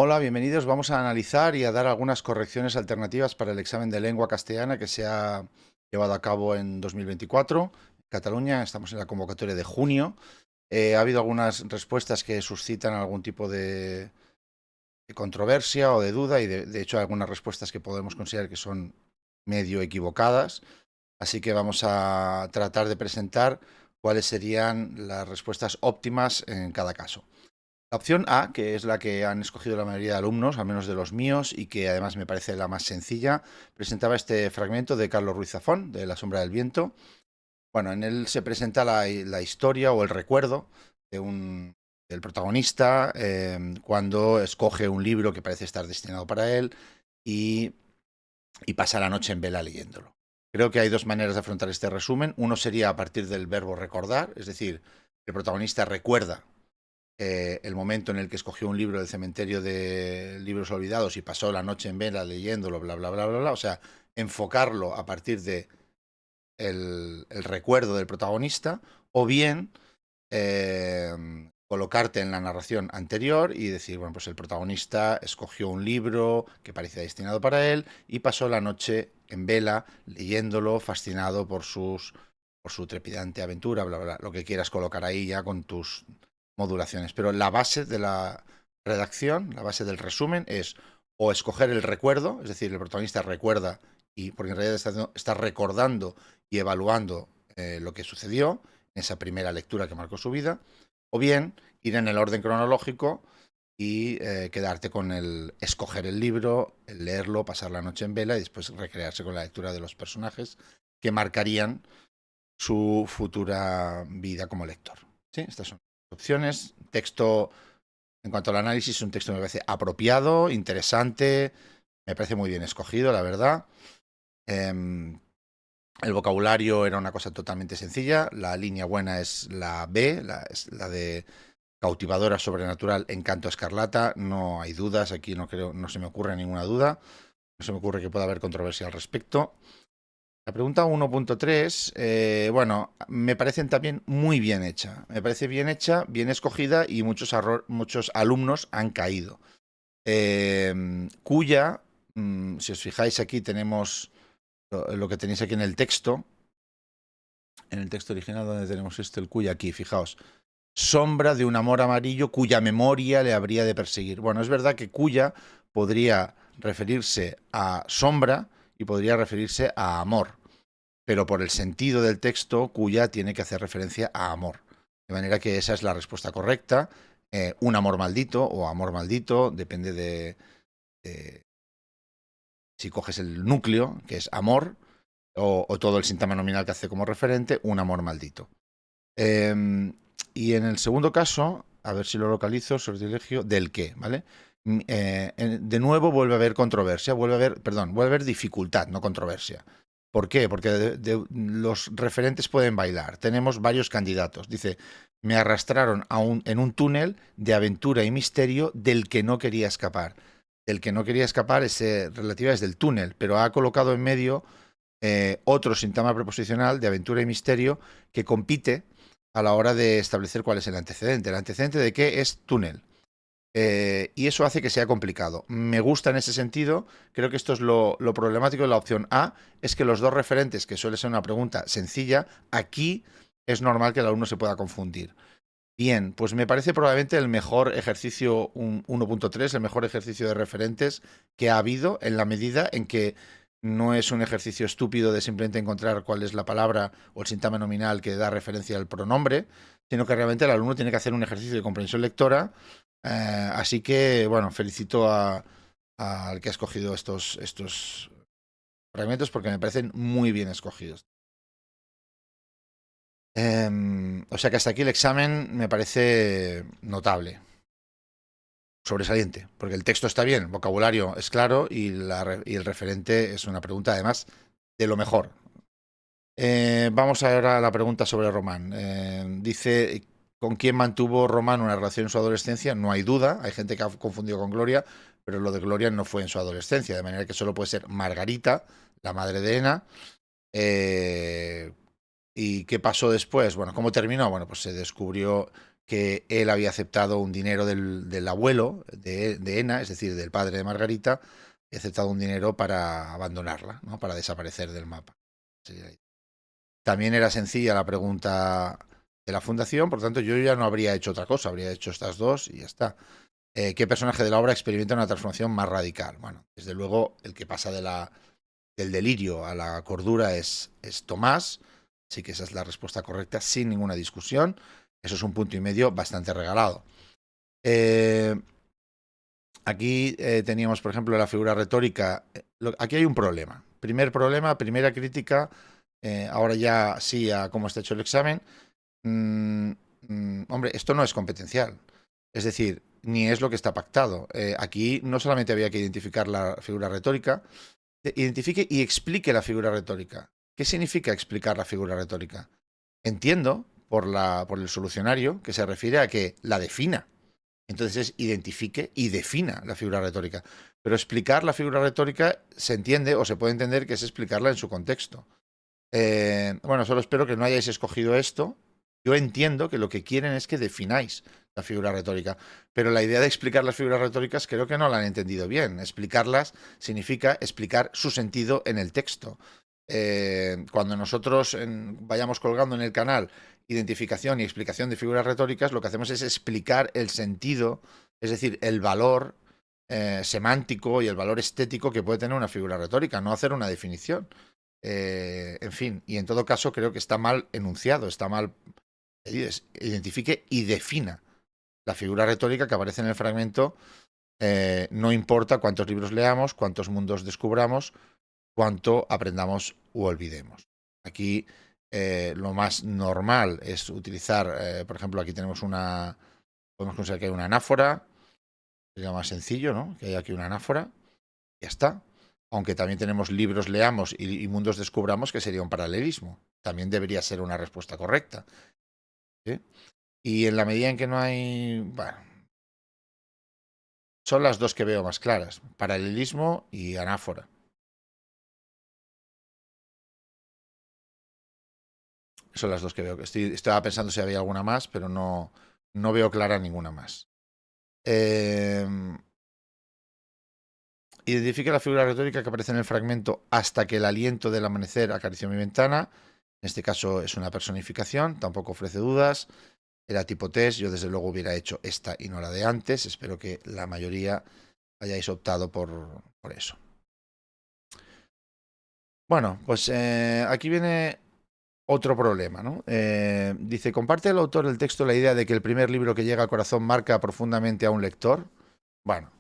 Hola, bienvenidos. Vamos a analizar y a dar algunas correcciones alternativas para el examen de lengua castellana que se ha llevado a cabo en 2024 en Cataluña. Estamos en la convocatoria de junio. Ha habido algunas respuestas que suscitan algún tipo de controversia o de duda y de hecho algunas respuestas que podemos considerar que son medio equivocadas. Así que vamos a tratar de presentar cuáles serían las respuestas óptimas en cada caso. La opción A, que es la que han escogido la mayoría de alumnos, al menos de los míos, y que además me parece la más sencilla, presentaba este fragmento de Carlos Ruiz Zafón, de La sombra del viento. Bueno, en él se presenta la historia o el recuerdo del protagonista cuando escoge un libro que parece estar destinado para él y, y pasa la noche en vela leyéndolo. Creo que hay dos maneras de afrontar este resumen. Uno sería a partir del verbo recordar, es decir, el protagonista recuerda el momento en el que escogió un libro del cementerio de libros olvidados y pasó la noche en vela leyéndolo, bla, bla, bla, bla, bla. O sea, enfocarlo a partir de el recuerdo del protagonista, o bien colocarte en la narración anterior y decir, bueno, pues el protagonista escogió un libro que parecía destinado para él y pasó la noche en vela leyéndolo, fascinado por su trepidante aventura, bla, bla, bla, lo que quieras colocar ahí ya con tus modulaciones. Pero la base de la redacción, la base del resumen es o escoger el recuerdo, es decir, el protagonista recuerda, y porque en realidad está recordando y evaluando lo que sucedió en esa primera lectura que marcó su vida, o bien ir en el orden cronológico y quedarte con el escoger el libro, el leerlo, pasar la noche en vela y después recrearse con la lectura de los personajes que marcarían su futura vida como lector. ¿Sí? Estas son las opciones. Texto, en cuanto al análisis, un texto me parece apropiado, interesante, me parece muy bien escogido, la verdad. El vocabulario era una cosa totalmente sencilla. La línea buena es la B, es la de cautivadora, sobrenatural, encanto, escarlata. No hay dudas, aquí no se me ocurre ninguna duda. No se me ocurre que pueda haber controversia al respecto. La pregunta 1.3, bueno, me parecen también muy bien hecha. Me parece bien hecha, bien escogida y muchos alumnos han caído. Cuya, si os fijáis aquí tenemos lo que tenéis aquí en el texto original donde tenemos el cuya aquí, fijaos. Sombra de un amor amarillo cuya memoria le habría de perseguir. Bueno, es verdad que cuya podría referirse a sombra y podría referirse a amor, pero por el sentido del texto, cuya tiene que hacer referencia a amor. De manera que esa es la respuesta correcta. Un amor maldito o amor maldito, depende de si coges el núcleo, que es amor, o todo el síntoma nominal que hace como referente, un amor maldito. Y en el segundo caso, a ver si lo localizo, sortilegio del qué, ¿vale? De nuevo vuelve a haber controversia, vuelve a haber dificultad, no controversia. ¿Por qué? Porque los referentes pueden bailar. Tenemos varios candidatos. Dice, me arrastraron en un túnel de aventura y misterio del que no quería escapar. Del que no quería escapar es relativa es del túnel, pero ha colocado en medio otro síntoma preposicional de aventura y misterio que compite a la hora de establecer cuál es el antecedente. El antecedente de qué es túnel. Y eso hace que sea complicado. Me gusta en ese sentido. Creo que esto es lo problemático de la opción A, es que los dos referentes, que suele ser una pregunta sencilla, aquí es normal que el alumno se pueda confundir. Bien, pues me parece probablemente el mejor ejercicio 1.3, el mejor ejercicio de referentes que ha habido, en la medida en que no es un ejercicio estúpido de simplemente encontrar cuál es la palabra o el síntoma nominal que da referencia al pronombre, sino que realmente el alumno tiene que hacer un ejercicio de comprensión lectora. Así que, bueno, felicito al que ha escogido estos fragmentos porque me parecen muy bien escogidos. O sea que hasta aquí el examen me parece notable, sobresaliente, porque el texto está bien, el vocabulario es claro y el referente es una pregunta además de lo mejor. Vamos ahora a la pregunta sobre Román. Dice, ¿con quién mantuvo Román una relación en su adolescencia? No hay duda, hay gente que ha confundido con Gloria, pero lo de Gloria no fue en su adolescencia, de manera que solo puede ser Margarita, la madre de Ena. ¿Y qué pasó después? Bueno, ¿cómo terminó? Bueno, pues se descubrió que él había aceptado un dinero del abuelo de Ena, es decir, del padre de Margarita, y aceptado un dinero para abandonarla, ¿no? Para desaparecer del mapa. También era sencilla la pregunta de la fundación, por lo tanto yo ya no habría hecho otra cosa, habría hecho estas dos y ya está. ¿Qué personaje de la obra experimenta una transformación más radical? Bueno, desde luego el que pasa del delirio a la cordura es Tomás, sí que esa es la respuesta correcta, sin ninguna discusión. Eso es un punto y medio bastante regalado. Aquí teníamos, por ejemplo, la figura retórica. Aquí hay un problema. Primer problema, primera crítica, ahora ya sí a cómo está hecho el examen. Hombre, esto no es competencial. Es decir, ni es lo que está pactado. Aquí no solamente había que identificar la figura retórica, identifique y explique la figura retórica. ¿Qué significa explicar la figura retórica? Entiendo por el solucionario que se refiere a que la defina. Entonces es identifique y defina la figura retórica. Pero explicar la figura retórica se entiende o se puede entender que es explicarla en su contexto. Bueno, solo espero que no hayáis escogido esto. Yo entiendo que lo que quieren es que defináis la figura retórica, pero la idea de explicar las figuras retóricas creo que no la han entendido bien. Explicarlas significa explicar su sentido en el texto. Cuando nosotros vayamos colgando en el canal identificación y explicación de figuras retóricas, lo que hacemos es explicar el sentido, es decir, el valor semántico y el valor estético que puede tener una figura retórica, no hacer una definición. En fin, y en todo caso creo que está mal enunciado, está mal. Identifique y defina la figura retórica que aparece en el fragmento. No importa cuántos libros leamos, cuántos mundos descubramos, cuánto aprendamos u olvidemos. Aquí lo más normal es utilizar, por ejemplo, aquí tenemos podemos considerar que hay una anáfora, sería más sencillo, ¿no? Que hay aquí una anáfora, ya está. Aunque también tenemos libros leamos y mundos descubramos, que sería un paralelismo. También debería ser una respuesta correcta. ¿Sí? Y en la medida en que no hay... Bueno, son las dos que veo más claras, paralelismo y anáfora. Son las dos que veo. Estaba pensando si había alguna más, pero no veo clara ninguna más. Identifica la figura retórica que aparece en el fragmento hasta que el aliento del amanecer acarició mi ventana. En este caso es una personificación, tampoco ofrece dudas. Era tipo test, yo desde luego hubiera hecho esta y no la de antes. Espero que la mayoría hayáis optado por eso. Bueno, pues aquí viene otro problema, ¿no? Dice, ¿comparte el autor del texto la idea de que el primer libro que llega al corazón marca profundamente a un lector? Bueno,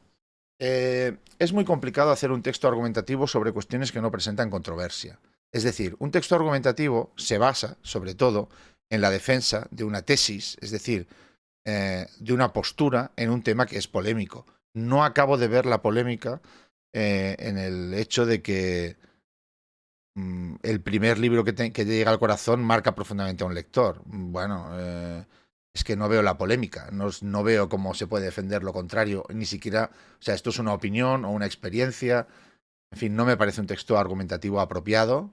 es muy complicado hacer un texto argumentativo sobre cuestiones que no presentan controversia. Es decir, un texto argumentativo se basa, sobre todo, en la defensa de una tesis, es decir, de una postura en un tema que es polémico. No acabo de ver la polémica en el hecho de que el primer libro que llega al corazón marca profundamente a un lector. Bueno, es que no veo la polémica, no veo cómo se puede defender lo contrario, ni siquiera, o sea, esto es una opinión o una experiencia, en fin, no me parece un texto argumentativo apropiado.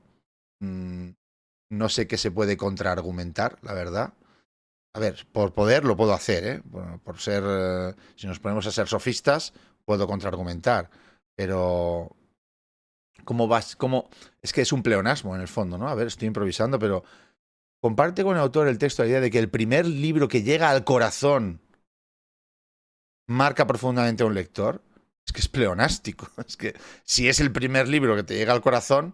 No sé qué se puede contraargumentar, la verdad. A ver, por poder lo puedo hacer, ¿eh? Por ser, si nos ponemos a ser sofistas, puedo contraargumentar, pero ¿cómo vas? ¿Cómo? Es que es un pleonasmo en el fondo, ¿no? A ver, estoy improvisando, pero comparte con el autor el texto la idea de que el primer libro que llega al corazón marca profundamente a un lector. Es que es pleonástico. Es que si es el primer libro que te llega al corazón,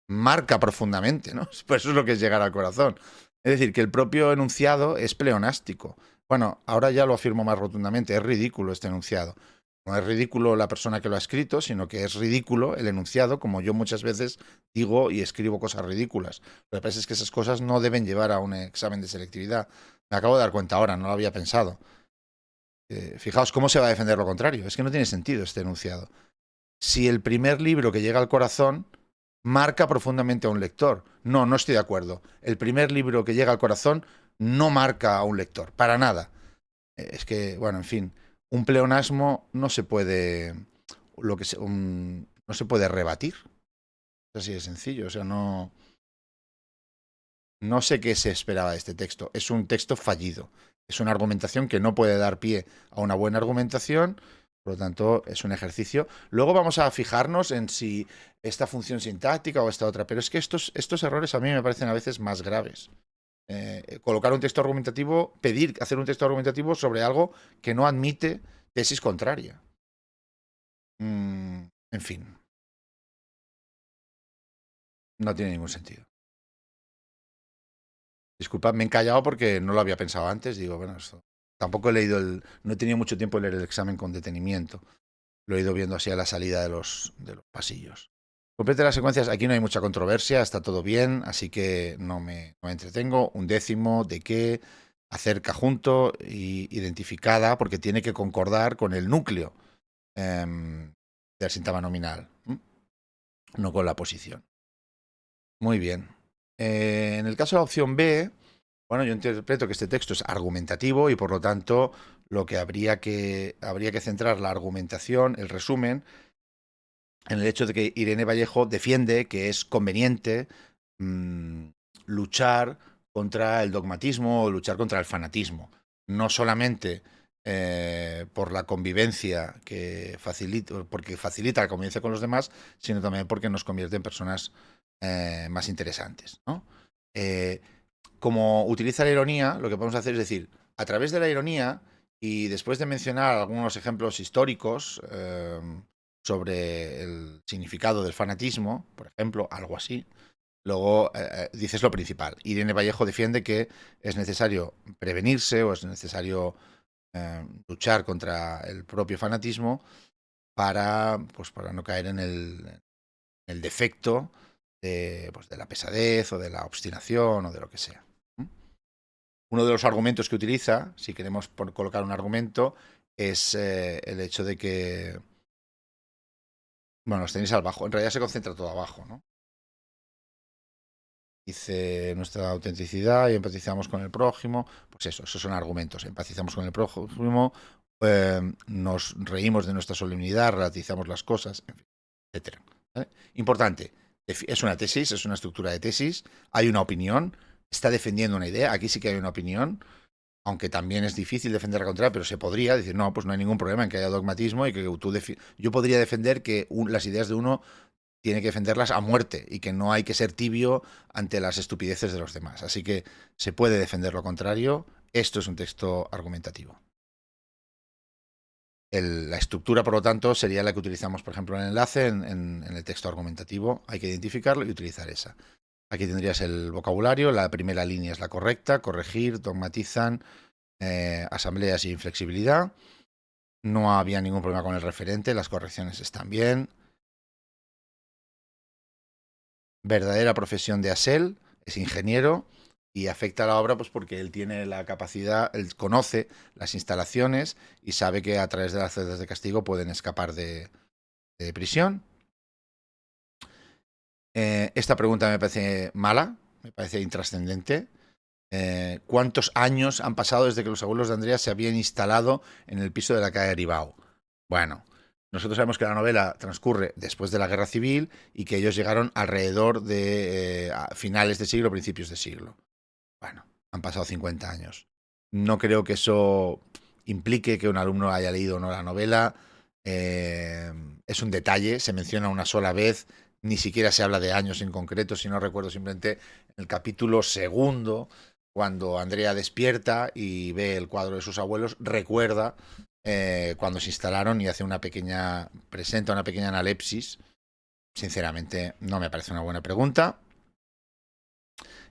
marca profundamente, ¿no? Pues eso es lo que es llegar al corazón. Es decir, que el propio enunciado es pleonástico. Bueno, ahora ya lo afirmo más rotundamente, es ridículo este enunciado. No es ridículo la persona que lo ha escrito, sino que es ridículo el enunciado, como yo muchas veces digo y escribo cosas ridículas. Lo que pasa es que esas cosas no deben llevar a un examen de selectividad. Me acabo de dar cuenta ahora, no lo había pensado. Fijaos cómo se va a defender lo contrario. Es que no tiene sentido este enunciado. Si el primer libro que llega al corazón marca profundamente a un lector. No, no estoy de acuerdo. El primer libro que llega al corazón no marca a un lector, para nada. Es que, bueno, en fin, un pleonasmo no se puede, no se puede rebatir. Es así de sencillo, o sea, no. No sé qué se esperaba de este texto. Es un texto fallido. Es una argumentación que no puede dar pie a una buena argumentación. Por lo tanto, es un ejercicio. Luego vamos a fijarnos en si esta función sintáctica o esta otra. Pero es que estos errores a mí me parecen a veces más graves. Colocar un texto argumentativo, pedir hacer un texto argumentativo sobre algo que no admite tesis contraria. En fin, no tiene ningún sentido. Disculpad, me he encallado porque no lo había pensado antes. Digo, bueno, esto. Tampoco he leído no he tenido mucho tiempo de leer el examen con detenimiento. Lo he ido viendo así a la salida de los pasillos. Complete las secuencias. Aquí no hay mucha controversia, está todo bien, así que no me entretengo. Un décimo de qué, acerca junto y identificada, porque tiene que concordar con el núcleo del síntoma nominal, no con la posición. Muy bien. En el caso de la opción B, bueno, yo interpreto que este texto es argumentativo y por lo tanto lo que habría que centrar la argumentación, el resumen, en el hecho de que Irene Vallejo defiende que es conveniente luchar contra el dogmatismo o luchar contra el fanatismo. No solamente por la convivencia porque facilita la convivencia con los demás, sino también porque nos convierte en personas más interesantes, ¿no? Como utiliza la ironía, lo que podemos hacer es decir, a través de la ironía y después de mencionar algunos ejemplos históricos sobre el significado del fanatismo, por ejemplo, algo así, luego dices lo principal. Irene Vallejo defiende que es necesario prevenirse o es necesario luchar contra el propio fanatismo para no caer en el defecto de la pesadez o de la obstinación o de lo que sea. Uno de los argumentos que utiliza, si queremos colocar un argumento, es el hecho de que, bueno, los tenéis abajo, en realidad se concentra todo abajo, ¿no? Dice nuestra autenticidad y empatizamos con el prójimo, pues eso, esos son argumentos, empatizamos con el prójimo, nos reímos de nuestra solemnidad, relativizamos las cosas, en fin, etcétera. ¿Vale? Importante, es una tesis, es una estructura de tesis, hay una opinión, está defendiendo una idea, aquí sí que hay una opinión, aunque también es difícil defender la contraria, pero se podría decir, no, pues no hay ningún problema en que haya dogmatismo y que yo podría defender que las ideas de uno tiene que defenderlas a muerte y que no hay que ser tibio ante las estupideces de los demás. Así que se puede defender lo contrario. Esto es un texto argumentativo. La estructura, por lo tanto, sería la que utilizamos, por ejemplo, en el enlace, en el texto argumentativo. Hay que identificarlo y utilizar esa. Aquí tendrías el vocabulario. La primera línea es la correcta. Corregir, dogmatizan, asambleas y inflexibilidad. No había ningún problema con el referente. Las correcciones están bien. Verdadera profesión de Asel, es ingeniero y afecta a la obra pues porque él tiene la capacidad, él conoce las instalaciones y sabe que a través de las celdas de castigo pueden escapar de prisión. Esta pregunta me parece mala, me parece intrascendente. ¿Cuántos años han pasado desde que los abuelos de Andrea se habían instalado en el piso de la calle Aribao? Bueno, nosotros sabemos que la novela transcurre después de la Guerra Civil y que ellos llegaron alrededor de finales de siglo, principios de siglo. Bueno, han pasado 50 años. No creo que eso implique que un alumno haya leído o no la novela. Es un detalle, se menciona una sola vez, ni siquiera se habla de años en concreto, si no recuerdo simplemente el capítulo segundo, cuando Andrea despierta y ve el cuadro de sus abuelos, recuerda cuando se instalaron y hace presenta una pequeña analepsis. Sinceramente, no me parece una buena pregunta.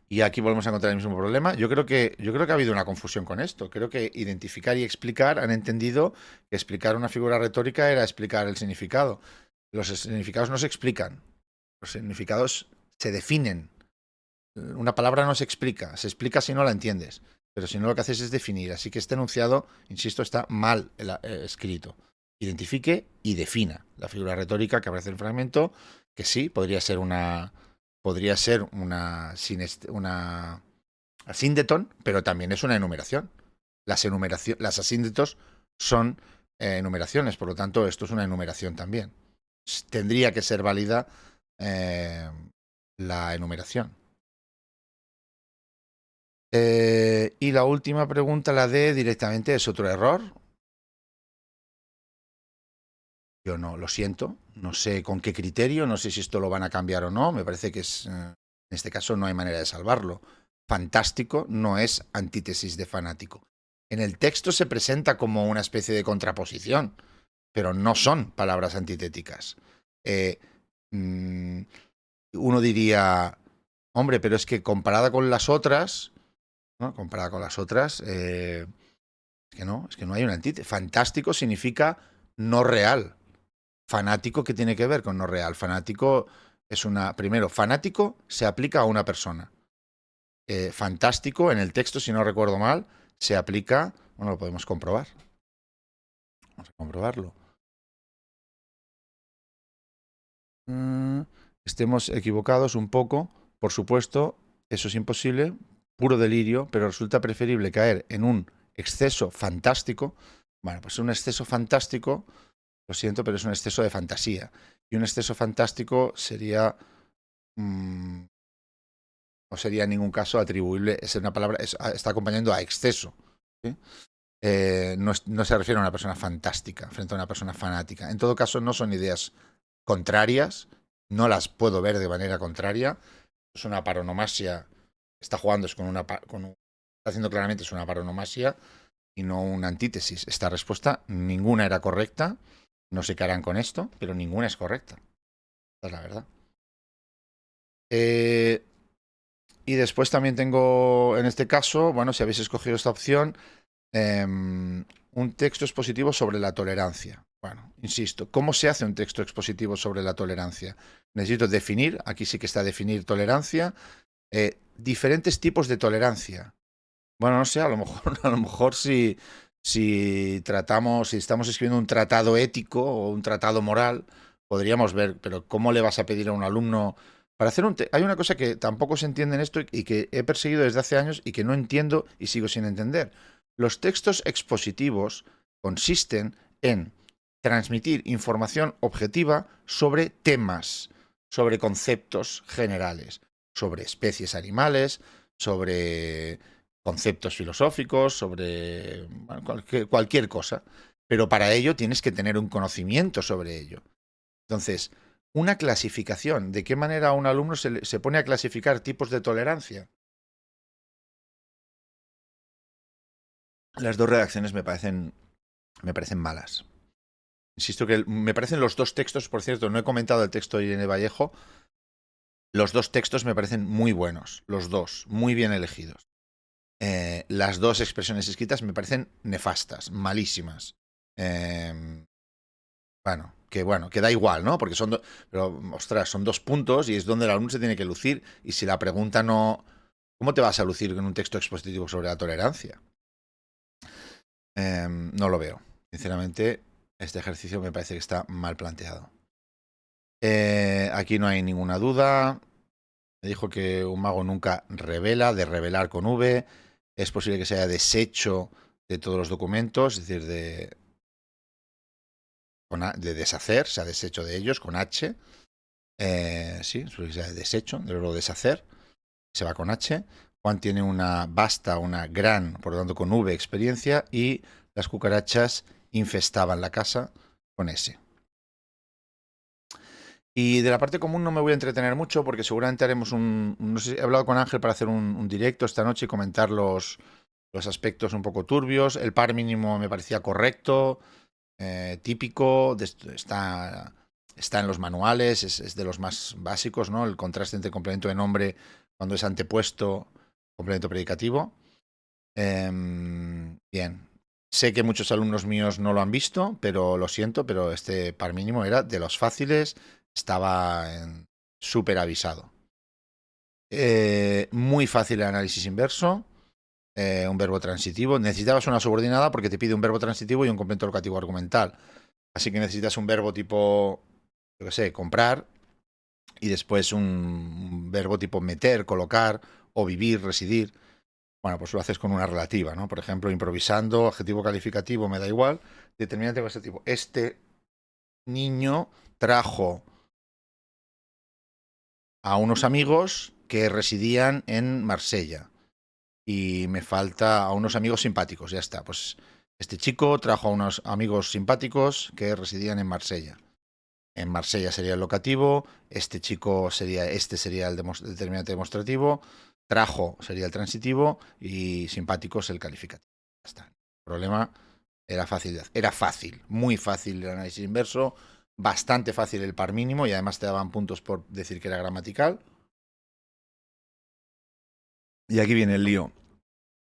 Y aquí volvemos a encontrar el mismo problema. Yo creo que ha habido una confusión con esto. Creo que identificar y explicar han entendido que explicar una figura retórica era explicar el significado. Los significados no se explican. Los significados se definen. Una palabra no se explica si no la entiendes. Pero si no, lo que haces es definir. Así que este enunciado, insisto, está mal escrito. Identifique y defina la figura retórica que aparece en el fragmento, que sí, podría ser una asíndeton, pero también es una enumeración. Las asíndetos son enumeraciones, por lo tanto, esto es una enumeración también. Tendría que ser válida la enumeración. Y la última pregunta, la de directamente, ¿es otro error? Yo no, lo siento, no sé con qué criterio, no sé si esto lo van a cambiar o no, me parece que en este caso no hay manera de salvarlo. Fantástico no es antítesis de fanático. En el texto se presenta como una especie de contraposición, pero no son palabras antitéticas. Eh, mm, Uno diría, hombre, pero es que comparada con las otras, ¿no? Comparada con las otras, es que no hay una antítesis. Fantástico significa no real. Fanático, ¿qué tiene que ver con no real? Fanático es una. Primero, fanático se aplica a una persona. Fantástico, en el texto, si no recuerdo mal, se aplica. Bueno, lo podemos comprobar. Vamos a comprobarlo. Mm, Estemos equivocados un poco, por supuesto, eso es imposible, puro delirio, pero resulta preferible caer en un exceso fantástico. Bueno, pues un exceso fantástico, lo siento, pero es un exceso de fantasía. Y un exceso fantástico sería no sería en ningún caso atribuible, es una palabra, está acompañando a exceso. ¿Sí? No se refiere a una persona fantástica frente a una persona fanática. En todo caso, no son ideas contrarias, no las puedo ver de manera contraria. Es una paronomasia, está jugando es con una, está haciendo claramente es una paronomasia y no una antítesis. Esta respuesta, ninguna era correcta, no sé qué harán con esto, pero ninguna es correcta. Esta es la verdad. Y después también tengo, en este caso, bueno, si habéis escogido esta opción, un texto expositivo sobre la tolerancia. Bueno, insisto, ¿cómo se hace un texto expositivo sobre la tolerancia? Necesito definir, aquí sí que está definir tolerancia, diferentes tipos de tolerancia. Bueno, no sé, a lo mejor, a lo mejor si tratamos, si estamos escribiendo un tratado ético o un tratado moral, podríamos ver, pero ¿cómo le vas a pedir a un alumno para hacer hay una cosa que tampoco se entiende en esto y que he perseguido desde hace años y que no entiendo y sigo sin entender. Los textos expositivos consisten en transmitir información objetiva sobre temas, sobre conceptos generales, sobre especies animales, sobre conceptos filosóficos, sobre bueno, cualquier cosa. Pero para ello tienes que tener un conocimiento sobre ello. Entonces, una clasificación, ¿de qué manera un alumno se pone a clasificar tipos de tolerancia? Las dos redacciones me parecen malas. Insisto que me parecen los dos textos, por cierto, no he comentado el texto de Irene Vallejo, los dos textos me parecen muy buenos, los dos, muy bien elegidos. Las dos expresiones escritas me parecen nefastas, malísimas. Eh, bueno, que da igual, ¿no? Porque pero, ostras, son 2 puntos y es donde el alumno se tiene que lucir. Y si la pregunta no. ¿Cómo te vas a lucir en un texto expositivo sobre la tolerancia? No lo veo. Sinceramente, este ejercicio me parece que está mal planteado. Aquí no hay ninguna duda. Me dijo que un mago nunca revela, de revelar con V. Es posible que se haya deshecho de todos los documentos, es decir, de deshacer, se ha deshecho de ellos con H. Sí, es posible que se haya deshecho, de luego deshacer. Se va con H. Juan tiene una vasta, una gran, por lo tanto con V, experiencia y las cucarachas infestaban la casa con S. Y de la parte común no me voy a entretener mucho porque seguramente haremos no sé, he hablado con Ángel para hacer un directo esta noche y comentar los aspectos un poco turbios. El par mínimo me parecía correcto, típico, está en los manuales, es de los más básicos, ¿no? El contraste entre complemento de nombre cuando es antepuesto, complemento predicativo. Bien. Sé que muchos alumnos míos no lo han visto, pero lo siento, pero este par mínimo era de los fáciles, estaba súper avisado. Muy fácil el análisis inverso, un verbo transitivo. Necesitabas una subordinada porque te pide un verbo transitivo y un complemento locativo argumental. Así que necesitas un verbo tipo, yo qué sé, comprar, y después un verbo tipo meter, colocar, o vivir, residir. Bueno, pues lo haces con una relativa, ¿no? Por ejemplo, improvisando, adjetivo calificativo, me da igual. Determinante con este tipo. Este niño trajo a unos amigos que residían en Marsella. y me falta a unos amigos simpáticos, ya está. Pues este chico trajo a unos amigos simpáticos que residían en Marsella. En Marsella sería el locativo, este sería el determinante demostrativo, trajo sería el transitivo y simpáticos el calificativo. Ya está. El problema era fácil, era fácil, muy fácil el análisis inverso, bastante fácil el par mínimo y además te daban puntos por decir que era gramatical. Y aquí viene el lío.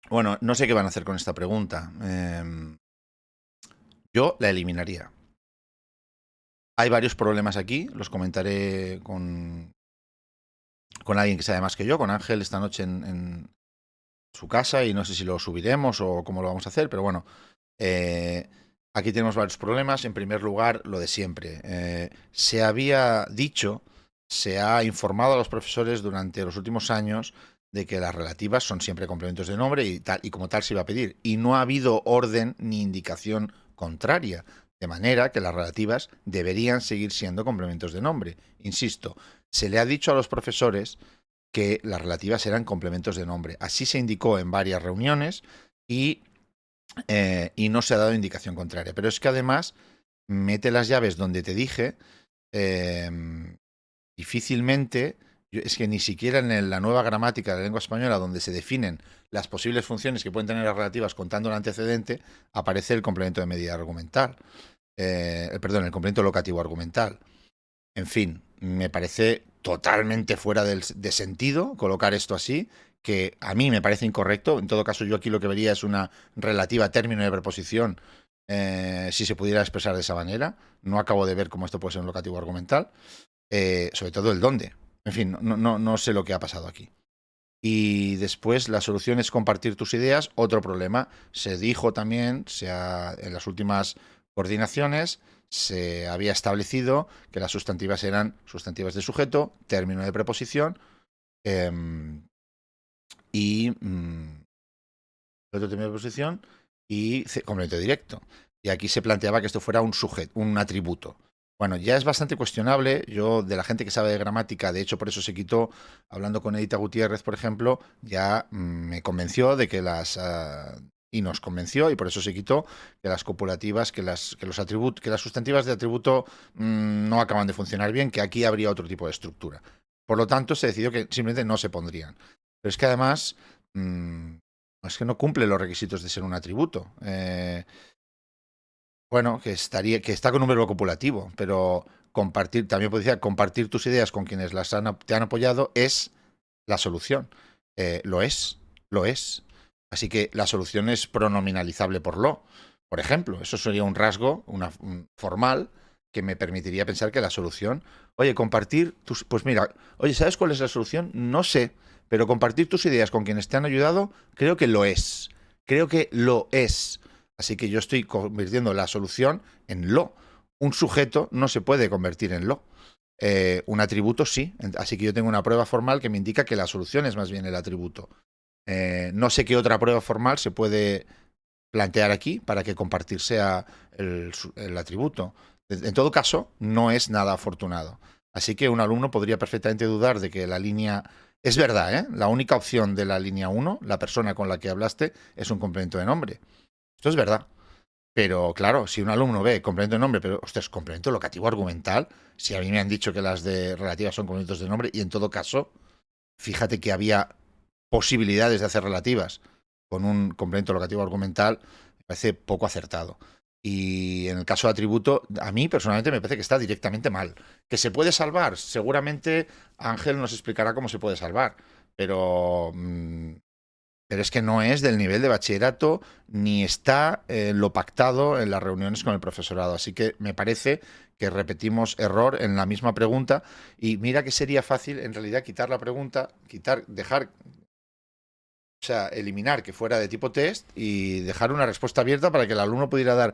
Bueno, no sé qué van a hacer con esta pregunta. Yo la eliminaría. Hay varios problemas aquí, los comentaré con alguien que sabe más que yo, con Ángel esta noche en su casa y no sé si lo subiremos o cómo lo vamos a hacer, pero bueno, aquí tenemos varios problemas. En primer lugar, lo de siempre. Se había dicho, se ha informado a los profesores durante los últimos años de que las relativas son siempre complementos de nombre y como tal se iba a pedir. Y no ha habido orden ni indicación contraria. De manera que las relativas deberían seguir siendo complementos de nombre. Insisto, se le ha dicho a los profesores que las relativas eran complementos de nombre. Así se indicó en varias reuniones y no se ha dado indicación contraria. Pero es que además mete las llaves donde te dije, eh, difícilmente, es que ni siquiera en la nueva gramática de la lengua española, donde se definen las posibles funciones que pueden tener las relativas contando el antecedente, aparece el complemento de medida argumental. Perdón, el complemento locativo argumental. En fin, me parece totalmente fuera de sentido colocar esto así, que a mí me parece incorrecto. En todo caso, yo aquí lo que vería es una relativa término de preposición, si se pudiera expresar de esa manera. No acabo de ver cómo esto puede ser un locativo argumental, sobre todo el dónde. En fin, no sé lo que ha pasado aquí. Y después la solución es compartir tus ideas. Otro problema. Se dijo también, en las últimas coordinaciones, se había establecido que las sustantivas eran sustantivas de sujeto, término de preposición eh, y otro término de preposición y complemento directo. Y aquí se planteaba que esto fuera un sujeto, un atributo. Bueno, ya es bastante cuestionable. Yo, de la gente que sabe de gramática, de hecho, por eso se quitó, hablando con Edita Gutiérrez, por ejemplo, ya me convenció de que y nos convenció, y por eso se quitó, que las copulativas, que las sustantivas de atributo no acaban de funcionar bien, que aquí habría otro tipo de estructura. Por lo tanto, se decidió que simplemente no se pondrían. Pero es que además, es que no cumple los requisitos de ser un atributo. Bueno, que está con un verbo copulativo, pero compartir, también puedo decir, compartir tus ideas con quienes te han apoyado es la solución. Lo es, lo es. Así que la solución es pronominalizable por lo. Por ejemplo, eso sería un rasgo formal que me permitiría pensar que la solución, oye, compartir tus, pues mira, oye, ¿sabes cuál es la solución? No sé, pero compartir tus ideas con quienes te han ayudado, creo que lo es. Creo que lo es. Así que yo estoy convirtiendo la solución en lo. Un sujeto no se puede convertir en lo. Un atributo sí. Así que yo tengo una prueba formal que me indica que la solución es más bien el atributo. No sé qué otra prueba formal se puede plantear aquí para que compartir sea el atributo. En todo caso, no es nada afortunado. Así que un alumno podría perfectamente dudar de que la línea... Es verdad, ¿eh? La única opción de la línea 1, la persona con la que hablaste, es un complemento de nombre. Esto es verdad. Pero claro, si un alumno ve complemento de nombre, pero, ostras, complemento locativo argumental, si a mí me han dicho que las de relativas son complementos de nombre, y en todo caso, fíjate que había posibilidades de hacer relativas con un complemento locativo argumental, me parece poco acertado. Y en el caso de atributo, a mí personalmente me parece que está directamente mal. ¿Que se puede salvar? Seguramente Ángel nos explicará cómo se puede salvar, pero es que no es del nivel de bachillerato ni está lo pactado en las reuniones con el profesorado. Así que me parece que repetimos error en la misma pregunta y mira que sería fácil en realidad quitar la pregunta, dejar, o sea, eliminar que fuera de tipo test y dejar una respuesta abierta para que el alumno pudiera dar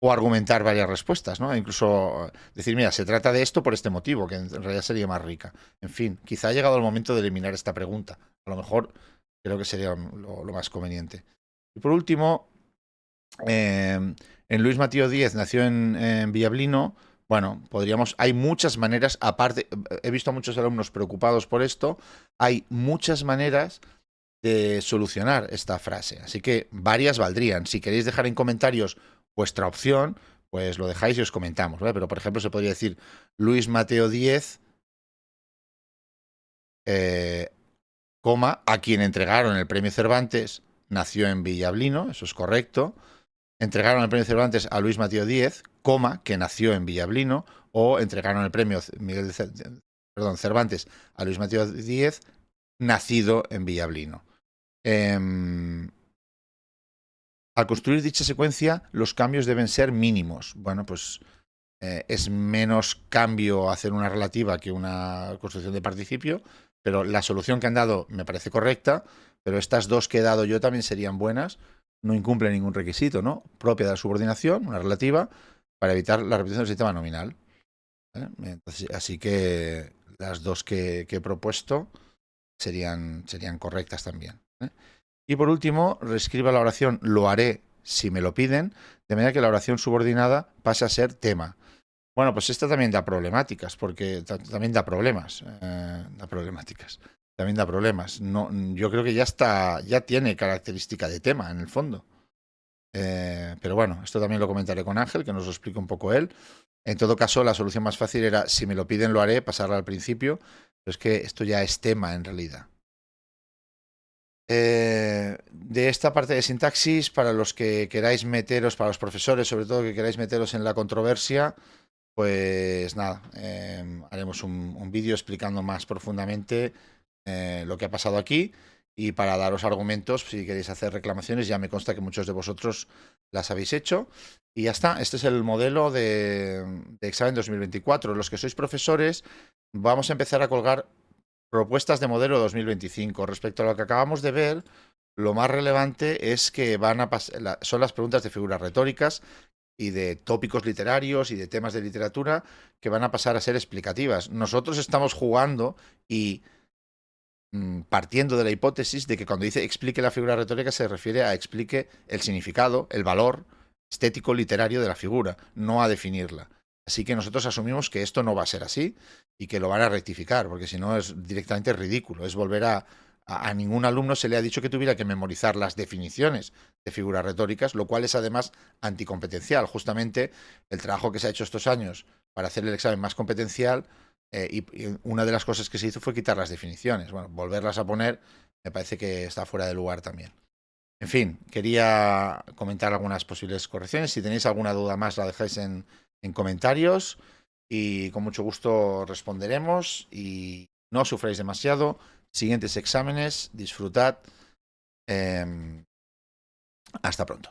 o argumentar varias respuestas, ¿no? E incluso decir, mira, se trata de esto por este motivo, que en realidad sería más rica. En fin, quizá ha llegado el momento de eliminar esta pregunta. A lo mejor creo que sería lo más conveniente. Y por último, en Luis Matío Díez nació en Villablino. Bueno, hay muchas maneras, aparte, he visto a muchos alumnos preocupados por esto, hay muchas maneras de solucionar esta frase. Así que varias valdrían. Si queréis dejar en comentarios vuestra opción, pues lo dejáis y os comentamos, ¿vale? Pero, por ejemplo, se podría decir Luis Mateo 10, a quien entregaron el premio Cervantes, nació en Villablino, eso es correcto. Entregaron el premio Cervantes a Luis Mateo 10, que nació en Villablino, o entregaron el premio Cervantes a Luis Mateo 10, nacido en Villablino. Al construir dicha secuencia, los cambios deben ser mínimos. Bueno, pues es menos cambio hacer una relativa que una construcción de participio, pero la solución que han dado me parece correcta, pero estas dos que he dado yo también serían buenas, no incumple ningún requisito, ¿no? Propia de la subordinación, una relativa, para evitar la repetición del sistema nominal. Entonces, así que las dos que he propuesto serían correctas también. Y por último, reescriba la oración lo haré si me lo piden, de manera que la oración subordinada pase a ser tema. Bueno, pues esta también da problemáticas, porque también da problemas. Da problemáticas. También da problemas. No, yo creo que ya tiene característica de tema, en el fondo. Pero bueno, esto también lo comentaré con Ángel, que nos lo explique un poco él. En todo caso, la solución más fácil era, si me lo piden, lo haré, pasarla al principio. Pero es que esto ya es tema, en realidad. De esta parte de sintaxis, para los que queráis meteros, para los profesores sobre todo que queráis meteros en la controversia, pues nada, haremos un vídeo explicando más profundamente lo que ha pasado aquí, y para daros argumentos, si queréis hacer reclamaciones, ya me consta que muchos de vosotros las habéis hecho, y ya está. Este es el modelo de examen 2024. Los que sois profesores, vamos a empezar a colgar propuestas de modelo 2025. Respecto a lo que acabamos de ver, lo más relevante es que son las preguntas de figuras retóricas y de tópicos literarios y de temas de literatura que van a pasar a ser explicativas. Nosotros estamos jugando y partiendo de la hipótesis de que cuando dice explique la figura retórica se refiere a explique el significado, el valor estético literario de la figura, no a definirla. Así que nosotros asumimos que esto no va a ser así y que lo van a rectificar, porque si no es directamente ridículo. Es volver a ningún alumno se le ha dicho que tuviera que memorizar las definiciones de figuras retóricas, lo cual es además anticompetencial. Justamente el trabajo que se ha hecho estos años para hacer el examen más competencial, y una de las cosas que se hizo fue quitar las definiciones. Bueno, volverlas a poner me parece que está fuera de lugar también. En fin, quería comentar algunas posibles correcciones. Si tenéis alguna duda más, la dejáis en comentarios y con mucho gusto responderemos. Y no sufráis demasiado. Siguientes exámenes, disfrutad. Hasta pronto.